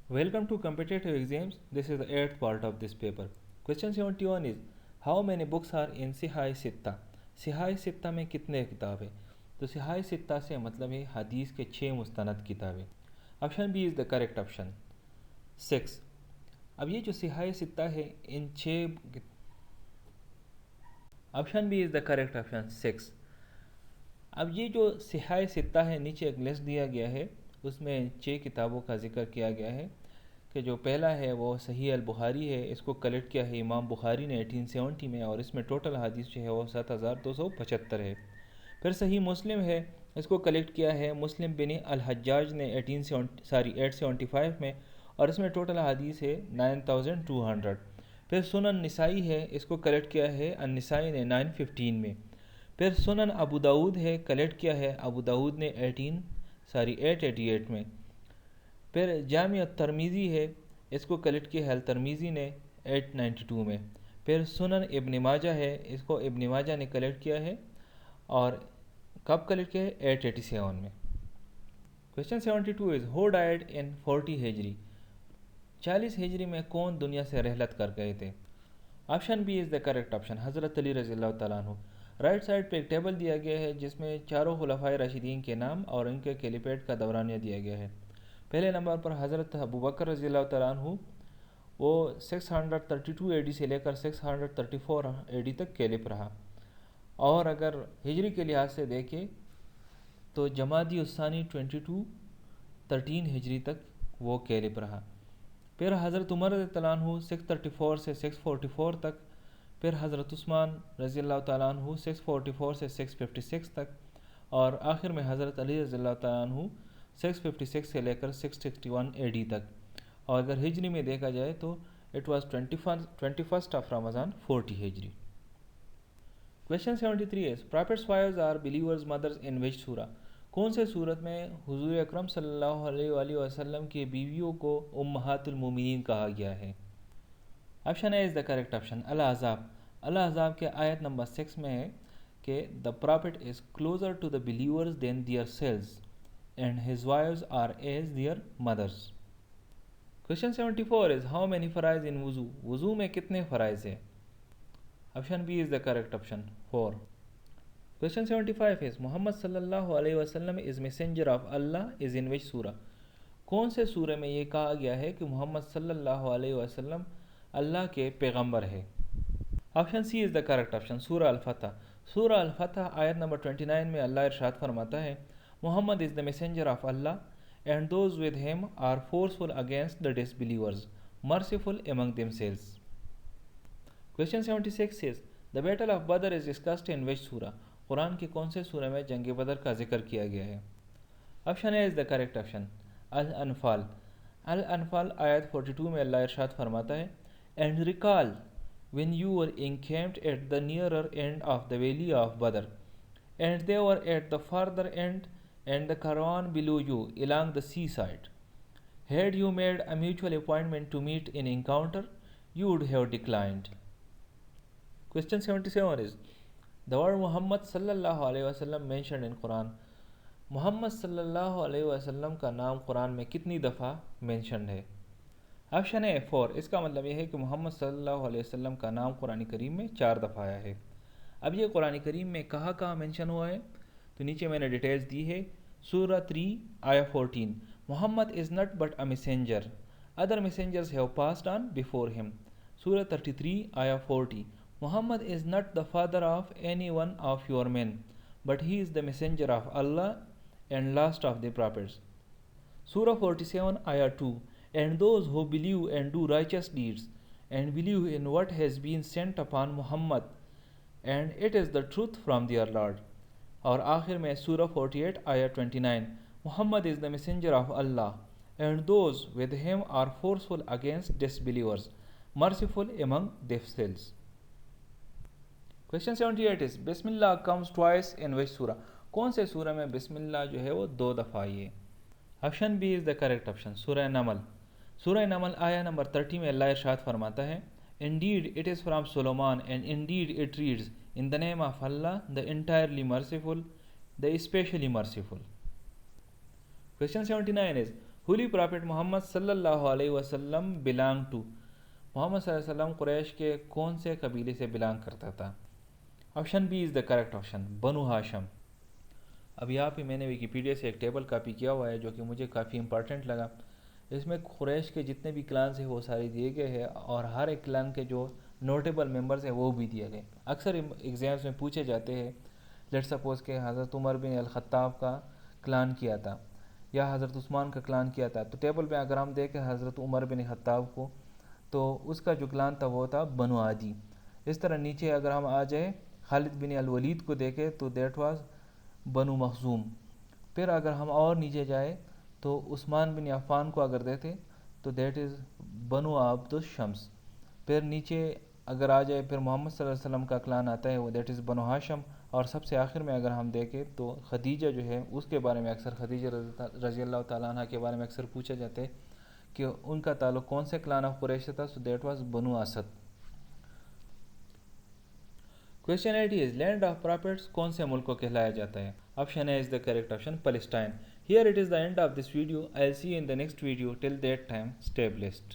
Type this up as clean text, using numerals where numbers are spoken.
Welcome to competitive exams. This is the 8th part of this paper. Question 71 is how many books are in Sihai Sitta? Sihai सित्ता में कितने किताबें? तो सिहाई सित्ता से मतलब है हदीस के 6 मुस्तनद किताबें. Option B is the correct option 6. अब ये जो सिहाई सित्ता है इन 6 option B is the correct option 6. अब ये जो सिहाई सित्ता है नीचे एक लिस्ट दिया गया है, उसमें 6 किताबों का जिक्र किया गया है कि जो पहला है वो सही अल बुखारी है. इसको कलेक्ट किया है इमाम बुखारी ने 1870 में और इसमें टोटल हदीस जो है वो 7275 है. फिर सही मुस्लिम है, इसको कलेक्ट किया है मुस्लिम बिन अल हज्जाज ने 875 में और इसमें टोटल हदीस है 9200. फिर सुनन निसाई है, इसको कलेक्ट किया है अन निसाई ने 915 में. फिर सुनन अबू दाऊद है, कलेक्ट किया है अबू दाऊद ने 888 में. फिर जामिया तरमीज़ी है, इसको कलेक्ट किया है अल तरमीज़ी ने 892 में. फिर सुनन इब्न माजा है, इसको इब्न माजा ने कलेक्ट किया है और कब कलेक्ट किया है 887 में. Question 72 is who died in 40 हिजरी? 40 हिजरी में कौन दुनिया से रहलत कर गए थे? Option B is the correct option हज़रत अली रज़ी अल्लाह तआला अन्हु. राइट साइड पे एक टेबल दिया गया है जिसमें चारों खुलफाए राशिदीन के नाम और उनके कैलिफेट का दौरानिया दिया गया है. पहले नंबर पर हज़रत अबू बकर रज़ी अल्लाह तआला अन्हु, वो 632 एडी से लेकर 634 एडी तक कैलिफ रहा. और अगर हिजरी के लिहाज से देखें तो जमादी उस्सानी 2213 हिजरी तक वो कैलिफ रहा. फिर हज़रत उमर रज़ी अल्लाह अन्हु 634 से 644 तक. फिर हज़रत उस्मान रज़ी अल्लाह तआला अन्हु 644 से 656 तक. और आखिर में हज़रत अली रज़ी अल्लाह तआला अन्हु 656 से लेकर 661 एडी तक. और अगर हिजरी में देखा जाए तो it was 21st of Ramzan 40 Hijri. Question 73 is prophet's wives are believers mothers in which surah? कौन से सूरत में हुजूर अकरम सल्लल्लाहु अलैहि वसल्लम की बीवियों को उम्महातुल मोमिनीन कहा गया है? Option A is the correct option Al Ahzab. Al Ahzab के आयत नंबर 6 में है कि the prophet is closer to the believers than their selves and his wives are as their mothers. Question 74 is how many faraiz in wuzu? वज़ू में कितने फ़राइज़ हैं? Option B is the correct option 4. Question 75 is Muhammad सल्लल्लाहु अलैहि वसल्लम is messenger of Allah is in which surah? कौन से सूरे में ये कहा गया है कि मोहम्मद सल्लल्लाहु अलैहि वसल्लम अल्लाह के पैगंबर है? Option C is the correct option सूरा अल फतह. सूरा अल फतह आयत नंबर 29 में अल्लाह इरशाद फरमाता है Muhammad is the messenger of Allah and those with him are forceful against the disbelievers merciful among themselves. Question 76 is the battle of Badr is discussed in which surah? कुरान के कौन से सूरे में जंग बदर का जिक्र किया गया है? Option A is the correct option Al Anfal. Al Anfal आयत 42 में अल्लाह इरशाद फरमाता है and recall when you were encamped at the nearer end of the valley of Badr, and they were at the farther end, and the caravan below you along the seaside. Had you made a mutual appointment to meet in encounter, you would have declined. Question 77 is the word Muhammad sallallahu alaihi wasallam mentioned in Quran. मोहम्मद सल्लल्लाहु अलैहि वसल्लम का नाम कुरान में कितनी दफ़ा mention है? ऑप्शन ए 4. इसका मतलब यह है कि मोहम्मद सल्लल्लाहु अलैहि वसल्लम का नाम कुरान करीम में 4 दफ़ा आया है. अब ये कुरान करीम में कहाँ कहाँ मेंशन हुआ है तो नीचे मैंने डिटेल्स दी है. सूरा 3 आया 14 Muhammad is not but a messenger, other messengers have passed on before him. सूरा 33 आया 40 Muhammad is not the father of any one of your men, but he is the messenger of Allah and last of the prophets. Surah 47 ayah 2 and those who believe and do righteous deeds and believe in what has been sent upon Muhammad and it is the truth from their Lord. और आखिर में Surah 48 ayah 29 Muhammad is the messenger of Allah and those with him are forceful against disbelievers, merciful among themselves. Question 78 is Bismillah comes twice in which surah? कौन से सूरा में बिस्मिल्लाह जो है वो 2 दफ़ा आई है? Option B is the correct option सूरह नमल. सूरह नमल आया नंबर 30 में अल्लाह इरशाद फरमाता है indeed it is from Suleman and indeed it reads in the name of Allah the entirely merciful the especially merciful. Question 79 is holy prophet Muhammad صلی اللہ علیہ وسلم بلانگ ٹو، محمد صلی اللہ علیہ وسلم قریش کے کون سے قبیلے سے بلانگ کرتا تھا؟ Option B is the correct option, بنو ہاشم۔ اب یہاں پہ میں نے ویکیپیڈیا سے ایک ٹیبل کاپی کیا ہوا ہے جو کہ مجھے کافی امپارٹنٹ لگا۔ اس میں قریش کے جتنے بھی کلانس ہیں وہ سارے دیے گئے ہیں، اور ہر ایک کلان کے جو نوٹیبل ممبرز ہیں وہ بھی دیے گئے۔ اکثر ایگزامس میں پوچھے جاتے ہیں، لیٹ سپوز کہ حضرت عمر بن الخطاب کا کلان کیا تھا یا حضرت عثمان کا کلان کیا تھا، تو ٹیبل میں اگر ہم دیکھیں حضرت عمر بن خطاب کو، تو اس کا جو کلان تھا وہ تھا بنو عادی۔ اس طرح نیچے اگر ہم آ جائیں خالد بن الولید کو دیکھیں تو دیٹ واز بنو مخزوم۔ پھر اگر ہم اور نیچے جائیں تو عثمان بن عفان کو اگر دیکھیں تو دیٹ از بنو عبد الشمس۔ پھر نیچے اگر آ جائے پھر محمد صلی اللہ علیہ وسلم کا کلان آتا ہے وہ دیٹ از بنو ہاشم، اور سب سے آخر میں اگر ہم دیکھیں تو خدیجہ جو ہے اس کے بارے میں اکثر خدیجہ رضی اللہ تعالیٰ عنہ کے بارے میں اکثر پوچھا جاتا ہے کہ ان کا تعلق کون سے کلان آف قریش سے تھا، سو that was Banu Asad. Question 8 is land of prophets کون سے ملک کو کہلایا جاتا ہے؟ Option A is the correct option, Palestine. Here it is the end of this video, I will see you in the next video, till that time stay blessed.